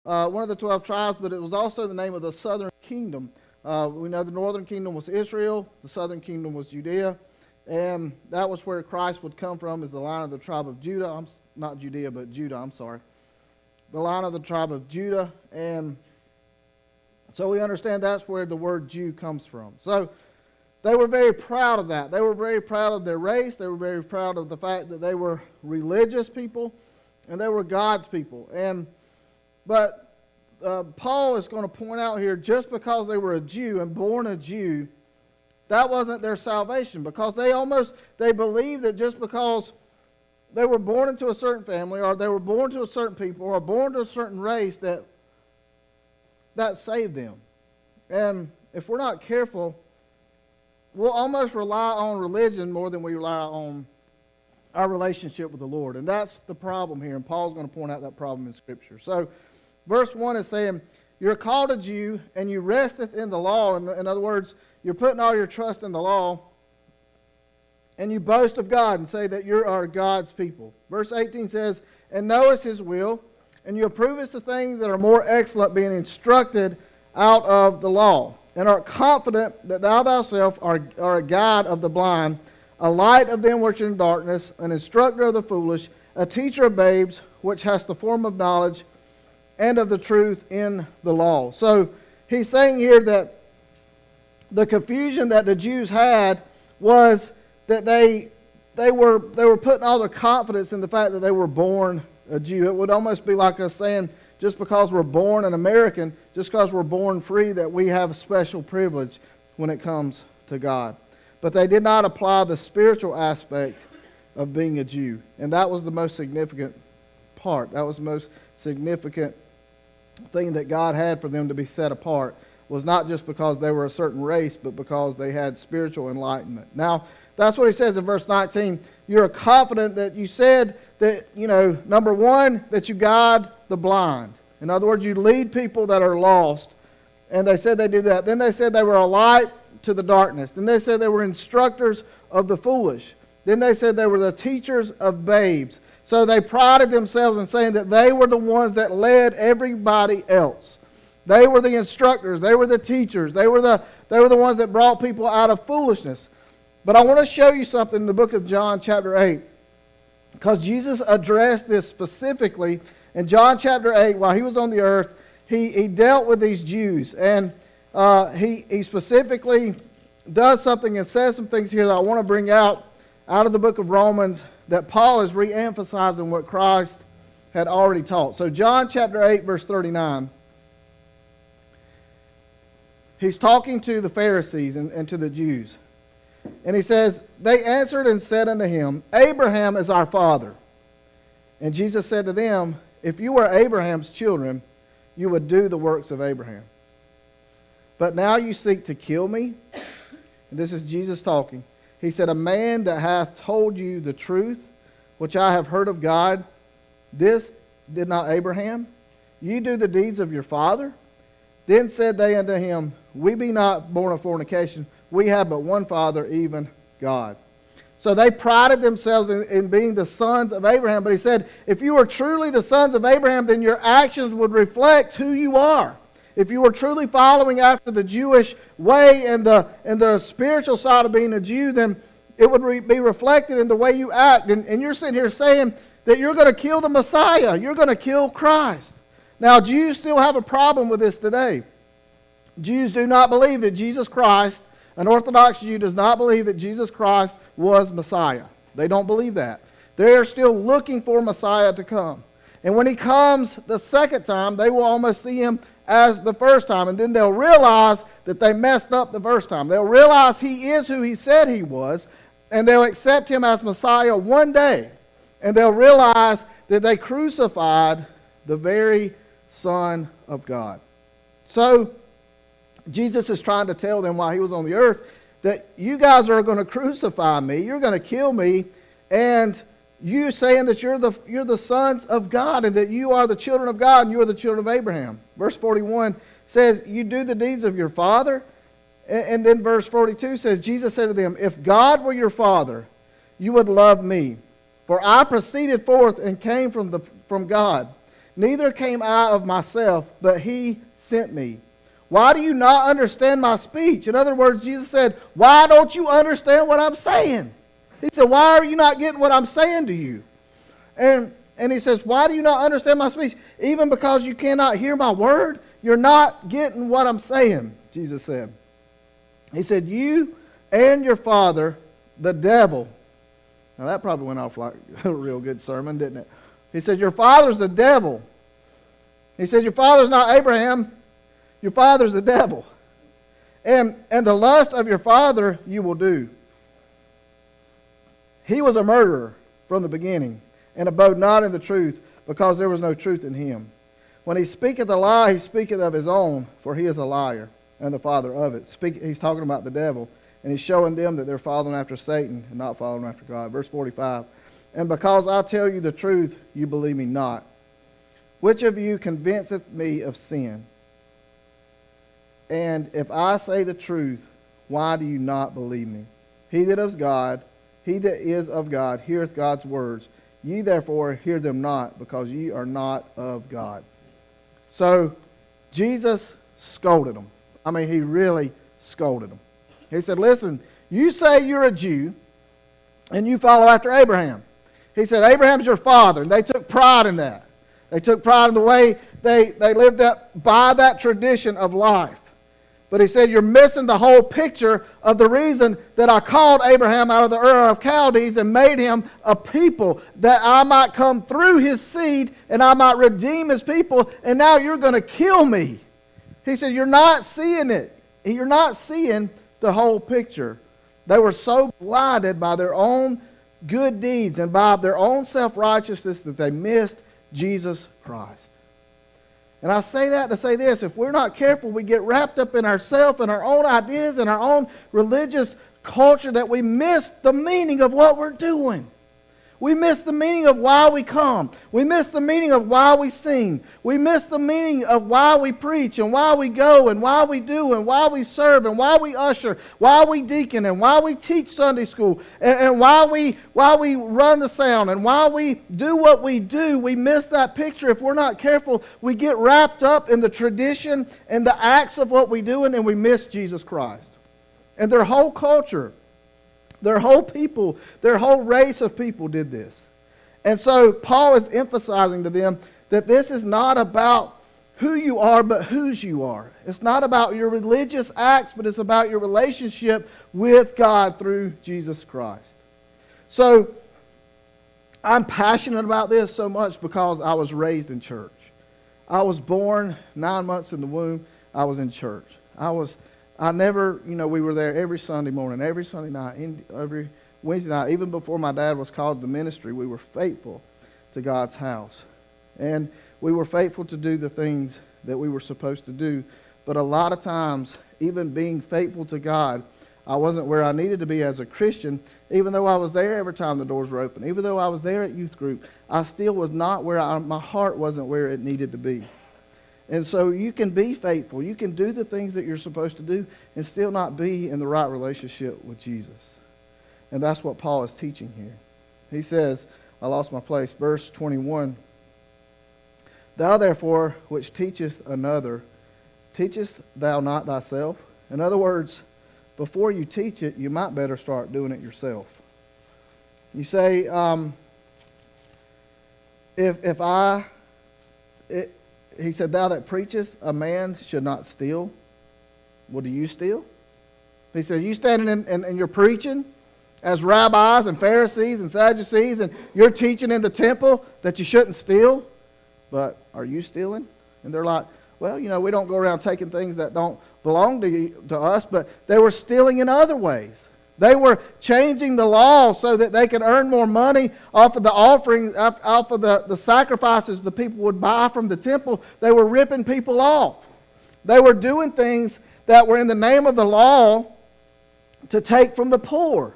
one of the 12 tribes, but it was also the name of the southern kingdom. We know the northern kingdom was Israel, the southern kingdom was Judea, and that was where Christ would come from, is the line of the tribe of Judah. Not Judea, but Judah, I'm sorry. The line of the tribe of Judah, and so we understand that's where the word Jew comes from. So they were very proud of that. They were very proud of their race. They were very proud of the fact that they were religious people, and they were God's people. But Paul is going to point out here, just because they were a Jew and born a Jew, that wasn't their salvation, because they believed that just because they were born into a certain family, or they were born to a certain people, or born to a certain race, that saved them. And if we're not careful, we'll almost rely on religion more than we rely on our relationship with the Lord. And that's the problem here, and Paul's going to point out that problem in Scripture. So verse 1 is saying, you're called a Jew, and you resteth in the law. In other words, you're putting all your trust in the law, and you boast of God and say that you are God's people. Verse 18 says, and knowest his will, and you approvest the things that are more excellent, being instructed out of the law, and art confident that thou thyself art a guide of the blind, a light of them which are in darkness, an instructor of the foolish, a teacher of babes, which has the form of knowledge and of the truth in the law. So he's saying here that the confusion that the Jews had was that they were putting all their confidence in the fact that they were born a Jew. It would almost be like us saying, just because we're born an American, just because we're born free, that we have special privilege when it comes to God. But they did not apply the spiritual aspect of being a Jew. And that was the most significant part. That was the most significant thing that God had for them to be set apart, was not just because they were a certain race, but because they had spiritual enlightenment. Now, that's what he says in verse 19. You're confident that you said that, number one, that you guide the blind. In other words, you lead people that are lost. And they said they do that. Then they said they were a light to the darkness. Then they said they were instructors of the foolish. Then they said they were the teachers of babes. So they prided themselves in saying that they were the ones that led everybody else. They were the instructors. They were the teachers. They were the ones that brought people out of foolishness. But I want to show you something in the book of John chapter 8. Because Jesus addressed this specifically in John chapter 8 while he was on the earth. He dealt with these Jews. And he specifically does something and says some things here that I want to bring out of the book of Romans, that Paul is re-emphasizing what Christ had already taught. So John chapter 8 verse 39. He's talking to the Pharisees and to the Jews. And he says, they answered and said unto him, Abraham is our father. And Jesus said to them, if you were Abraham's children, you would do the works of Abraham. But now you seek to kill me. And this is Jesus talking. He said, a man that hath told you the truth, which I have heard of God, this did not Abraham. You do the deeds of your father. Then said they unto him, we be not born of fornication. We have but one Father, even God. So they prided themselves in being the sons of Abraham. But he said, if you are truly the sons of Abraham, then your actions would reflect who you are. If you were truly following after the Jewish way and the spiritual side of being a Jew, then it would be reflected in the way you act. And you're sitting here saying that you're going to kill the Messiah. You're going to kill Christ. Now, Jews still have a problem with this today. Jews do not believe that Jesus Christ, an Orthodox Jew does not believe that Jesus Christ was Messiah. They don't believe that. They are still looking for Messiah to come. And when he comes the second time, they will almost see him as the first time. And then they'll realize that they messed up the first time. They'll realize he is who he said he was. And they'll accept him as Messiah one day. And they'll realize that they crucified the very Son of God. So Jesus is trying to tell them while he was on the earth that you guys are going to crucify me. You're going to kill me. And you saying that you're the sons of God and that you are the children of God and you are the children of Abraham. Verse 41 says, you do the deeds of your father. And then verse 42 says, Jesus said to them, if God were your father, you would love me. For I proceeded forth and came from God. Neither came I of myself, but he sent me. Why do you not understand my speech? In other words, Jesus said, why don't you understand what I'm saying? He said, why are you not getting what I'm saying to you? And he says, why do you not understand my speech? Even because you cannot hear my word, you're not getting what I'm saying, Jesus said. He said, you and your father, the devil. Now that probably went off like a real good sermon, didn't it? He said, your father's the devil. He said, your father's not Abraham. Your father's the devil. And the lust of your father you will do. He was a murderer from the beginning, and abode not in the truth, because there was no truth in him. When he speaketh a lie, he speaketh of his own, for he is a liar, and the father of it. He's talking about the devil, and he's showing them that they're following after Satan and not following after God. Verse 45, and because I tell you the truth, you believe me not. Which of you convinceth me of sin? And if I say the truth, why do you not believe me? He that is God, he that is of God, heareth God's words. Ye therefore hear them not, because ye are not of God. So Jesus scolded them. I mean, he really scolded them. He said, listen, you say you're a Jew, and you follow after Abraham. He said, Abraham's your father, and they took pride in that. They took pride in the way they lived up by that tradition of life. But he said, you're missing the whole picture of the reason that I called Abraham out of the Ur of Chaldees and made him a people, that I might come through his seed and I might redeem his people, and now you're going to kill me. He said, you're not seeing it. You're not seeing the whole picture. They were so blinded by their own good deeds and by their own self-righteousness that they missed Jesus Christ. And I say that to say this, if we're not careful, we get wrapped up in ourselves and our own ideas and our own religious culture that we miss the meaning of what we're doing. We miss the meaning of why we come. We miss the meaning of why we sing. We miss the meaning of why we preach and why we go and why we do and why we serve and why we usher, why we deacon and why we teach Sunday school and why we run the sound and why we do what we do. We miss that picture. If we're not careful, we get wrapped up in the tradition and the acts of what we're doing, and we miss Jesus Christ. And their whole culture, their whole people, their whole race of people did this. And so Paul is emphasizing to them that this is not about who you are, but whose you are. It's not about your religious acts, but it's about your relationship with God through Jesus Christ. So I'm passionate about this so much because I was raised in church. I was born 9 months in the womb. I was in church. We were there every Sunday morning, every Sunday night, every Wednesday night. Even before my dad was called to the ministry, we were faithful to God's house. And we were faithful to do the things that we were supposed to do. But a lot of times, even being faithful to God, I wasn't where I needed to be as a Christian. Even though I was there every time the doors were open, even though I was there at youth group, I still was not where my heart wasn't where it needed to be. And so you can be faithful. You can do the things that you're supposed to do and still not be in the right relationship with Jesus. And that's what Paul is teaching here. He says, I lost my place, verse 21. Thou therefore, which teachest another, teachest thou not thyself? In other words, before you teach it, you might better start doing it yourself. You say, he said, thou that preachest, a man should not steal. Well, do you steal? He said, you standing and you're preaching as rabbis and Pharisees and Sadducees, and you're teaching in the temple that you shouldn't steal, but are you stealing? And they're like, well, we don't go around taking things that don't belong to us, but they were stealing in other ways. They were changing the law so that they could earn more money off of the offerings, off of the sacrifices the people would buy from the temple. They were ripping people off. They were doing things that were in the name of the law to take from the poor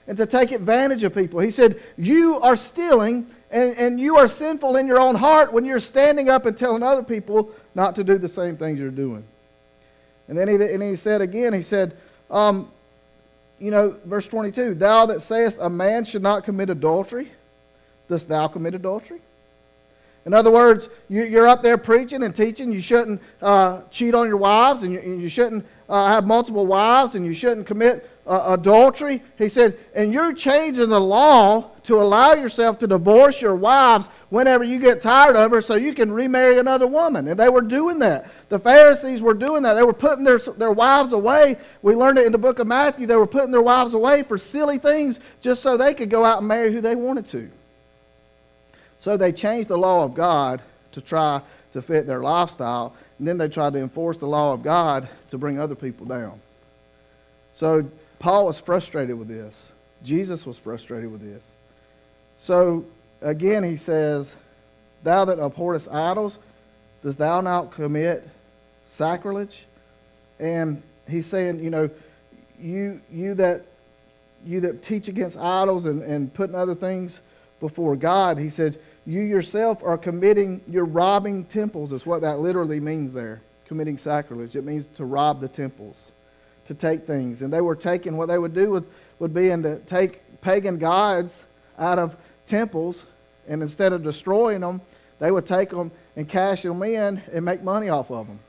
and to take advantage of people. He said, you are stealing and you are sinful in your own heart when you're standing up and telling other people not to do the same things you're doing. And then he said again, he said, verse 22, thou that sayest a man should not commit adultery, dost thou commit adultery? In other words, you're up there preaching and teaching. You shouldn't cheat on your wives, and you shouldn't have multiple wives, and you shouldn't commit adultery. He said, and you're changing the law to allow yourself to divorce your wives whenever you get tired of her so you can remarry another woman. And they were doing that. The Pharisees were doing that. They were putting their wives away. We learned it in the book of Matthew. They were putting their wives away for silly things just so they could go out and marry who they wanted to. So they changed the law of God to try to fit their lifestyle, and then they tried to enforce the law of God to bring other people down. So Paul was frustrated with this. Jesus was frustrated with this. So again he says, thou that abhorrest idols, dost thou not commit sacrilege? And he's saying, you that teach against idols and putting other things before God, he said, you yourself are you're robbing temples, is what that literally means there, committing sacrilege. It means to rob the temples, to take things. And they were taking, what they would do would be to take pagan gods out of temples, and instead of destroying them, they would take them and cash them in and make money off of them.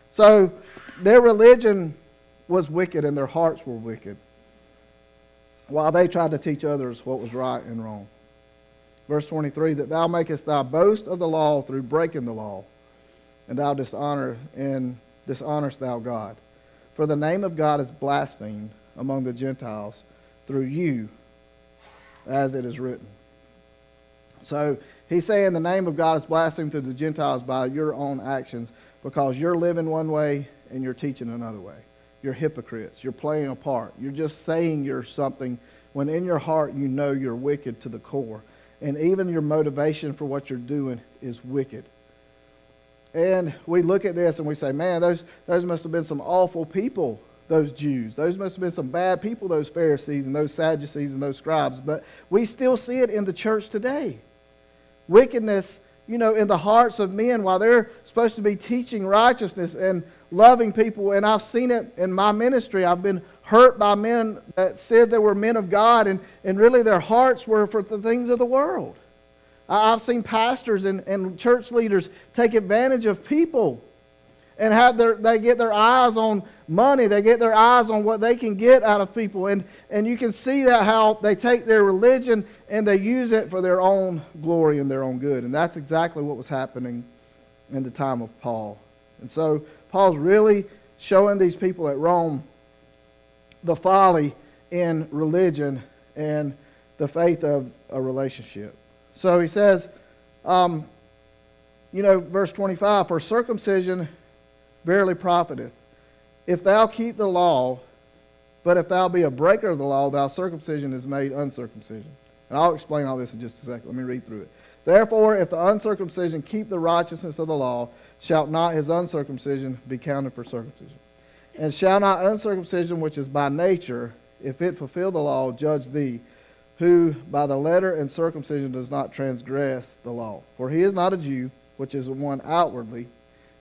So their religion was wicked and their hearts were wicked, while they tried to teach others what was right and wrong. Verse 23, that thou makest thy boast of the law through breaking the law, and thou dishonorest thou God. For the name of God is blasphemed among the Gentiles through you, as it is written. So he's saying the name of God is blasphemed through the Gentiles by your own actions, because you're living one way and you're teaching another way. You're hypocrites. You're playing a part. You're just saying you're something when in your heart you know you're wicked to the core. And even your motivation for what you're doing is wicked. And we look at this and we say, man, those must have been some awful people, those Jews. Those must have been some bad people, those Pharisees and those Sadducees and those scribes. But we still see it in the church today. Wickedness, in the hearts of men while they're supposed to be teaching righteousness and loving people. And I've seen it in my ministry. I've been hurt by men that said they were men of God, and really their hearts were for the things of the world. I've seen pastors and church leaders take advantage of people and they get their eyes on money. They get their eyes on what they can get out of people. And you can see that how they take their religion and they use it for their own glory and their own good. And that's exactly what was happening in the time of Paul. And so Paul's really showing these people at Rome the folly in religion and the faith of a relationship. So he says, verse 25, for circumcision verily profiteth, if thou keep the law, but if thou be a breaker of the law, thy circumcision is made uncircumcision. And I'll explain all this in just a second. Let me read through it. Therefore, if the uncircumcision keep the righteousness of the law, shall not his uncircumcision be counted for circumcision? And shall not uncircumcision, which is by nature, if it fulfill the law, judge thee, who by the letter and circumcision does not transgress the law? For he is not a Jew, which is one outwardly,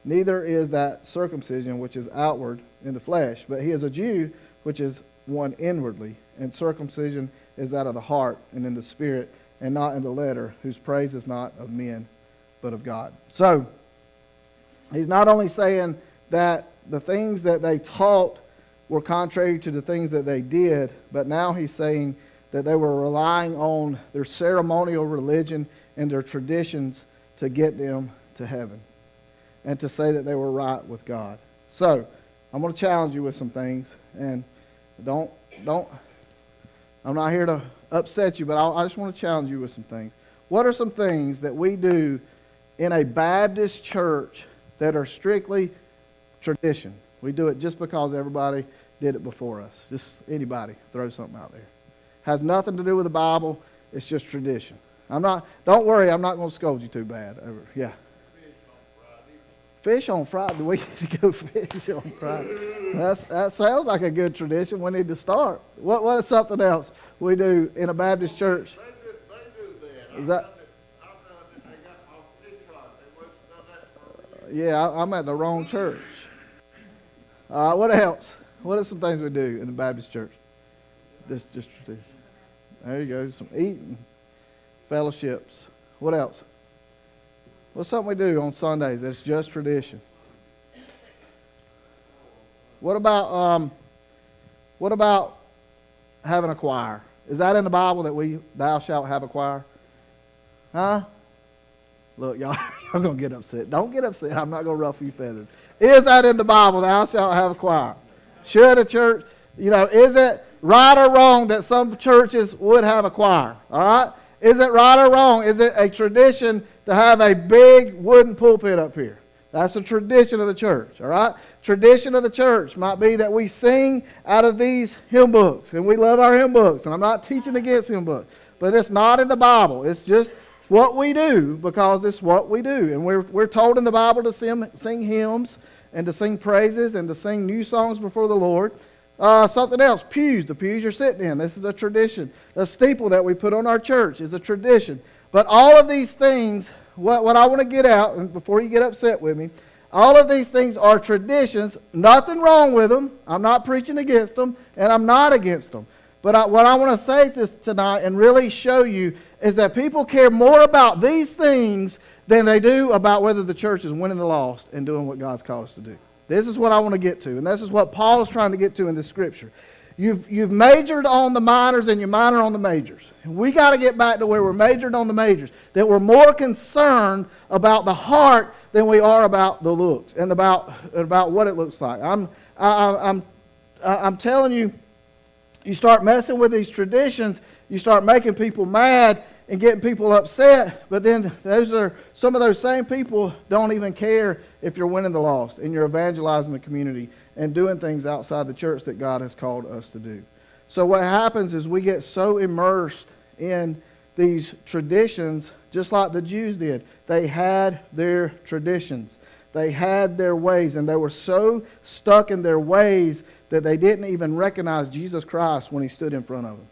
neither is that circumcision which is outward in the flesh, but he is a Jew, which is one inwardly, and circumcision is that of the heart and in the spirit, and not in the letter, whose praise is not of men, but of God. So, he's not only saying that the things that they taught were contrary to the things that they did, but now he's saying that they were relying on their ceremonial religion and their traditions to get them to heaven and to say that they were right with God. So, I'm going to challenge you with some things, and I'm not here to upset you, but I just want to challenge you with some things. What are some things that we do in a Baptist church that are strictly tradition? We do it just because everybody did it before us. Just anybody throw something out there. Has nothing to do with the Bible. It's just tradition. Don't worry, I'm not going to scold you too bad. Yeah. Fish on Friday. We need to go fish on Friday. That sounds like a good tradition. We need to start. What is something else we do in a Baptist church? They do that. Is that? Yeah, I'm at the wrong church. What else? What are some things we do in the Baptist church? This just tradition. There you go. Some eating, fellowships. What else? What's something we do on Sundays that's just tradition? What about having a choir? Is that in the Bible that thou shalt have a choir? Huh? Look, y'all, I'm going to get upset. Don't get upset. I'm not going to ruffle your feathers. Is that in the Bible, thou shalt have a choir? Should a church, is it right or wrong that some churches would have a choir? All right? Is it right or wrong? Is it a tradition to have a big wooden pulpit up here? That's a tradition of the church, all right? Tradition of the church might be that we sing out of these hymn books, and we love our hymn books, and I'm not teaching against hymn books, but it's not in the Bible. It's just what we do because it's what we do. And we're told in the Bible to sing hymns and to sing praises and to sing new songs before the Lord. Something else, pews, the pews you're sitting in. This is a tradition. The steeple that we put on our church is a tradition. But all of these things, what I want to get out, and before you get upset with me, all of these things are traditions. Nothing wrong with them. I'm not preaching against them, and I'm not against them. But what I want to say tonight and really show you is that people care more about these things than they do about whether the church is winning the lost and doing what God's called us to do. This is what I want to get to, and this is what Paul is trying to get to in this scripture. You've majored on the minors and you minor on the majors. We got to get back to where we're majored on the majors, that we're more concerned about the heart than we are about the looks and about what it looks like. I'm telling you, you start messing with these traditions, you start making people mad and getting people upset, but then some of those same people don't even care if you're winning the lost and you're evangelizing the community and doing things outside the church that God has called us to do. So what happens is we get so immersed in these traditions, just like the Jews did. They had their traditions. They had their ways, and they were so stuck in their ways that they didn't even recognize Jesus Christ when he stood in front of them.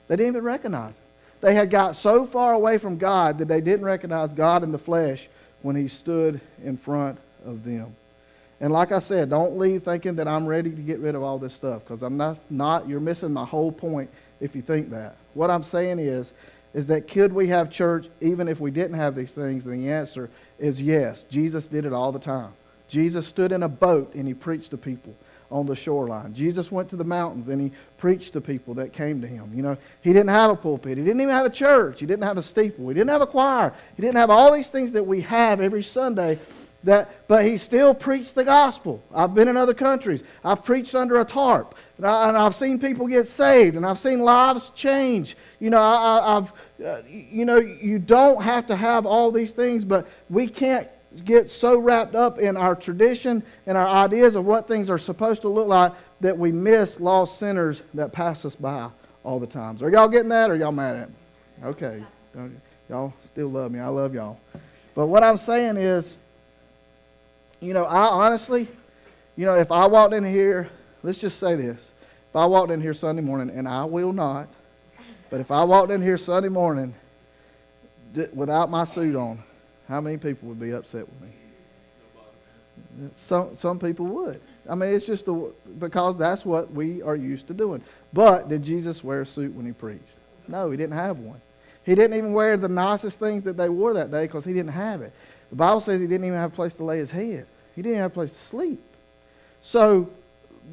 They didn't even recognize him. They had got so far away from God that they didn't recognize God in the flesh when he stood in front of them. And like I said, don't leave thinking that I'm ready to get rid of all this stuff, because I'm not. You're missing my whole point if you think that. What I'm saying is that could we have church even if we didn't have these things? And the answer is yes. Jesus did it all the time. Jesus stood in a boat and he preached to people on the shoreline. Jesus went to the mountains and he preached to people that came to him. He didn't have a pulpit. He didn't even have a church. He didn't have a steeple. He didn't have a choir. He didn't have all these things that we have every Sunday. But he still preached the gospel. I've been in other countries. I've preached under a tarp. And I've seen people get saved. And I've seen lives change. You don't have to have all these things, but we can't get so wrapped up in our tradition and our ideas of what things are supposed to look like that we miss lost sinners that pass us by all the time. Are y'all getting that, or are y'all mad at me? Okay. Y'all still love me. I love y'all. But what I'm saying is, I honestly, if I walked in here, let's just say this. If I walked in here Sunday morning, and I will not, but if I walked in here Sunday morning without my suit on, how many people would be upset with me? Some people would. I mean, it's just because that's what we are used to doing. But did Jesus wear a suit when he preached? No, he didn't have one. He didn't even wear the nicest things that they wore that day because he didn't have it. The Bible says he didn't even have a place to lay his head. He didn't have a place to sleep. So,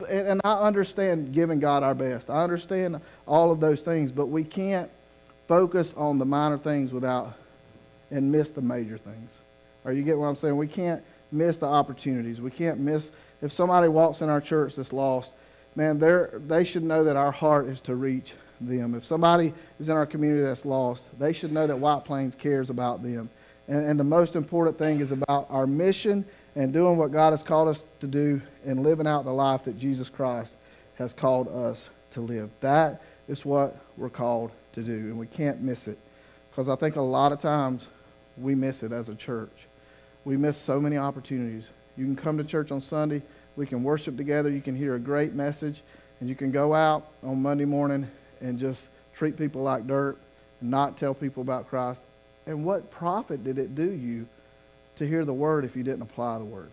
and I understand giving God our best. I understand all of those things, but we can't focus on the minor things and miss the major things. Or you get what I'm saying? We can't miss the opportunities. We can't miss, if somebody walks in our church that's lost, man, they should know that our heart is to reach them. If somebody is in our community that's lost, they should know that White Plains cares about them. And the most important thing is about our mission and doing what God has called us to do and living out the life that Jesus Christ has called us to live. That is what we're called to do, and we can't miss it. Because I think a lot of times we miss it as a church. We miss so many opportunities. You can come to church on Sunday, we can worship together, you can hear a great message, and you can go out on Monday morning and just treat people like dirt and not tell people about Christ. And what profit did it do you to hear the word if you didn't apply the word?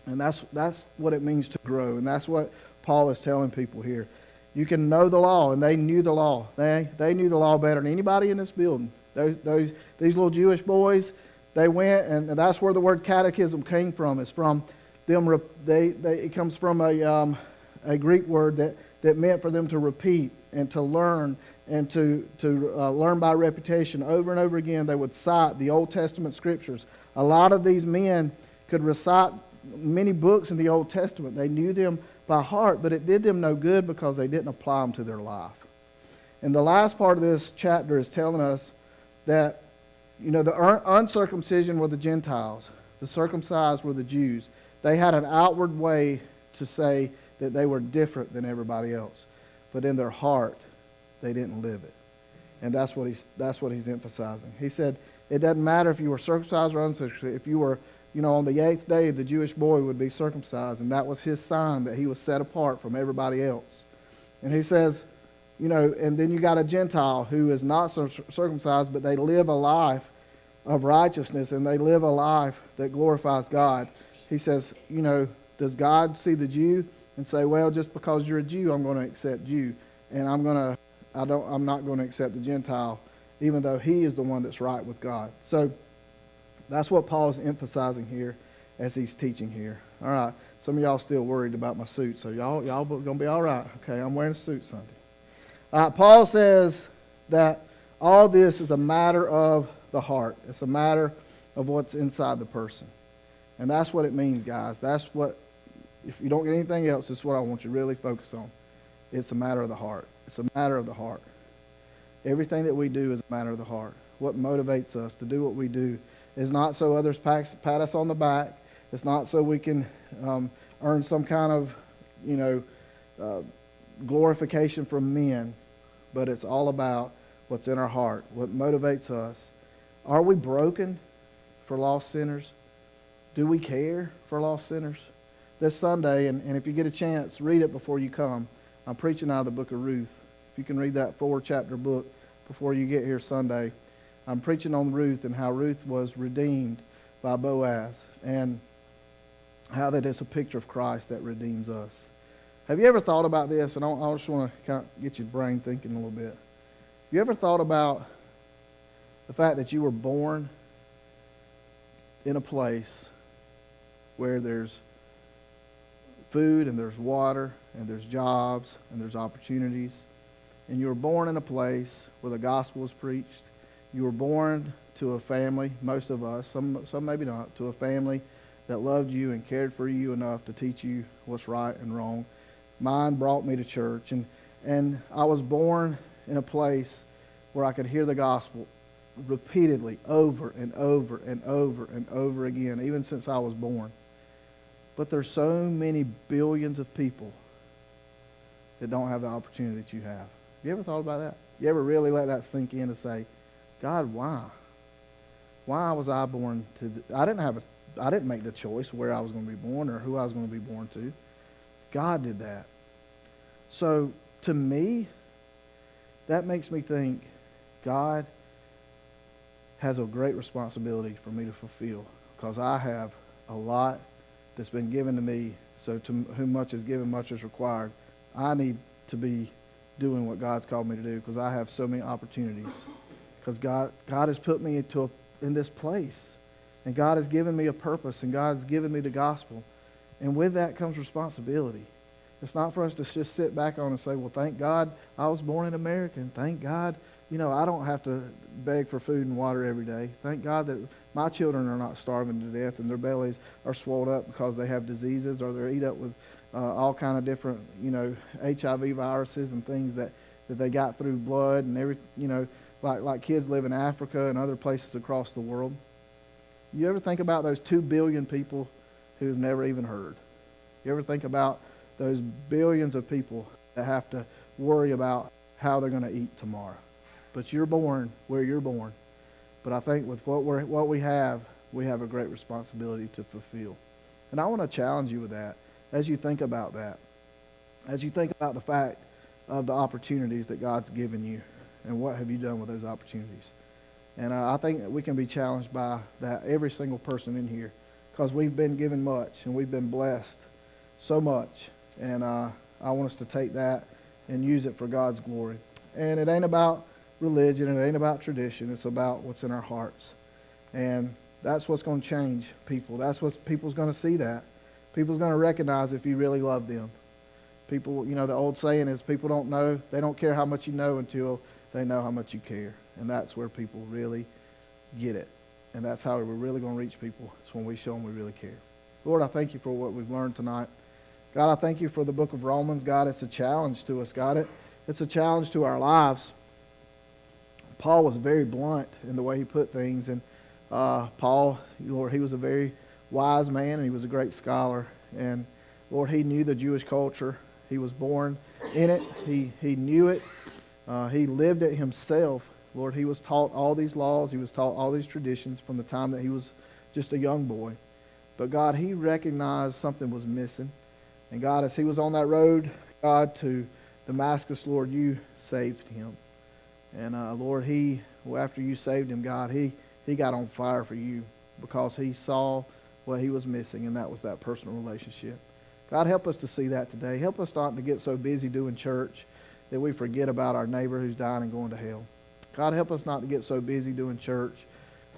And that's what it means to grow. And that's what Paul is telling people here. You can know the law, and they knew the law. They knew the law better than anybody in this building. These little Jewish boys, they went, and that's where the word catechism came from. It's from them. It comes from a Greek word that meant for them to repeat and to learn and to learn by repetition over and over again. They would cite the Old Testament scriptures. A lot of these men could recite many books in the Old Testament. They knew them by heart, but it did them no good because they didn't apply them to their life. And the last part of this chapter is telling us that, the uncircumcision were the Gentiles. The circumcised were the Jews. They had an outward way to say that they were different than everybody else. But in their heart, they didn't live it. And that's what he's emphasizing. He said, it doesn't matter if you were circumcised or uncircumcised. If you were, on the 8th day, the Jewish boy would be circumcised. And that was his sign that he was set apart from everybody else. And he says, and then you got a Gentile who is not circumcised, but they live a life of righteousness and they live a life that glorifies God. He says, does God see the Jew and say, well, just because you're a Jew, I'm going to accept you, and I'm not going to accept the Gentile, even though he is the one that's right with God. So that's what Paul's emphasizing here as he's teaching here. All right, some of y'all still worried about my suit, so y'all going to be all right. Okay, I'm wearing a suit Sunday. Paul says that all this is a matter of the heart. It's a matter of what's inside the person. And that's what it means, guys. That's what, if you don't get anything else, this is what I want you to really focus on. It's a matter of the heart. It's a matter of the heart. Everything that we do is a matter of the heart. What motivates us to do what we do is not so others pat us on the back. It's not so we can earn some kind of, glorification from men. But it's all about what's in our heart, what motivates us. Are we broken for lost sinners? Do we care for lost sinners? This Sunday, and if you get a chance, read it before you come. I'm preaching out of the book of Ruth. If you can read that 4-chapter book before you get here Sunday. I'm preaching on Ruth and how Ruth was redeemed by Boaz and how that is a picture of Christ that redeems us. Have you ever thought about this? And I just want to kind of get your brain thinking a little bit. Have you ever thought about the fact that you were born in a place where there's food and there's water and there's jobs and there's opportunities, and you were born in a place where the gospel is preached? You were born to a family, most of us, some maybe not, to a family that loved you and cared for you enough to teach you what's right and wrong. Mine brought me to church, and I was born in a place where I could hear the gospel repeatedly over and over and over and over again, even since I was born. But there's so many billions of people that don't have the opportunity that you have. You ever thought about that? You ever really let that sink in to say, God, why? Why was I born to? I didn't make the choice where I was going to be born or who I was going to be born to. God did that. So to me, that makes me think God has a great responsibility for me to fulfill, because I have a lot that's been given to me. So to whom much is given, much is required. I need to be doing what God's called me to do, because I have so many opportunities. Because God has put me in this place, and God has given me a purpose, and God's given me the gospel. And with that comes responsibility. It's not for us to just sit back on and say, well, thank God I was born in America, and thank God, I don't have to beg for food and water every day. Thank God that my children are not starving to death and their bellies are swelled up because they have diseases, or they're eat up with all kind of different, HIV viruses and things that they got through blood and everything, like kids live in Africa and other places across the world. You ever think about those 2 billion people who've never even heard? You ever think about those billions of people that have to worry about how they're going to eat tomorrow? But you're born where you're born. But I think with what we have a great responsibility to fulfill. And I want to challenge you with that as you think about that. As you think about the fact of the opportunities that God's given you, and what have you done with those opportunities. And I think that we can be challenged by that, every single person in here, because we've been given much and we've been blessed so much. And I want us to take that and use it for God's glory. And it ain't about religion, it ain't about tradition, it's about what's in our hearts. And That's what's going to change people. That's what people's going to see that. People's going to recognize if you really love them. People, the old saying is people don't know, they don't care how much you know until they know how much you care. And that's where people really get it. And that's how we're really going to reach people. It's when we show them we really care. Lord, I thank you for what we've learned tonight. God, I thank you for the book of Romans. God, it's a challenge to us. God, it's a challenge to our lives. Paul was very blunt in the way he put things. And Paul, Lord, he was a very wise man and he was a great scholar. And Lord, he knew the Jewish culture. He was born in it. He knew it. He lived it himself. Lord, he was taught all these laws. He was taught all these traditions from the time that he was just a young boy. But God, he recognized something was missing. And God, as he was on that road, God, to Damascus, Lord, you saved him. And Lord, after you saved him, God, he got on fire for you because he saw what he was missing, and that was that personal relationship. God, help us to see that today. Help us not to get so busy doing church that we forget about our neighbor who's dying and going to hell. God, help us not to get so busy doing church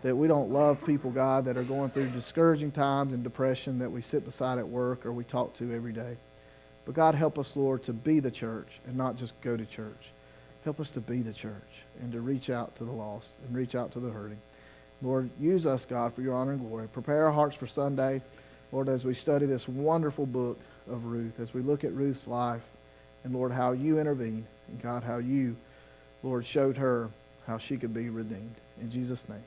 that we don't love people, God, that are going through discouraging times and depression that we sit beside at work or we talk to every day. But God, help us, Lord, to be the church and not just go to church. Help us to be the church and to reach out to the lost and reach out to the hurting. Lord, use us, God, for your honor and glory. Prepare our hearts for Sunday, Lord, as we study this wonderful book of Ruth, as we look at Ruth's life, and Lord, how you intervened, and God, how you, Lord, showed her how she could be redeemed. In Jesus' name,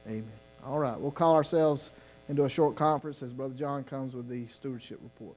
amen. All right, we'll call ourselves into a short conference as Brother John comes with the stewardship report.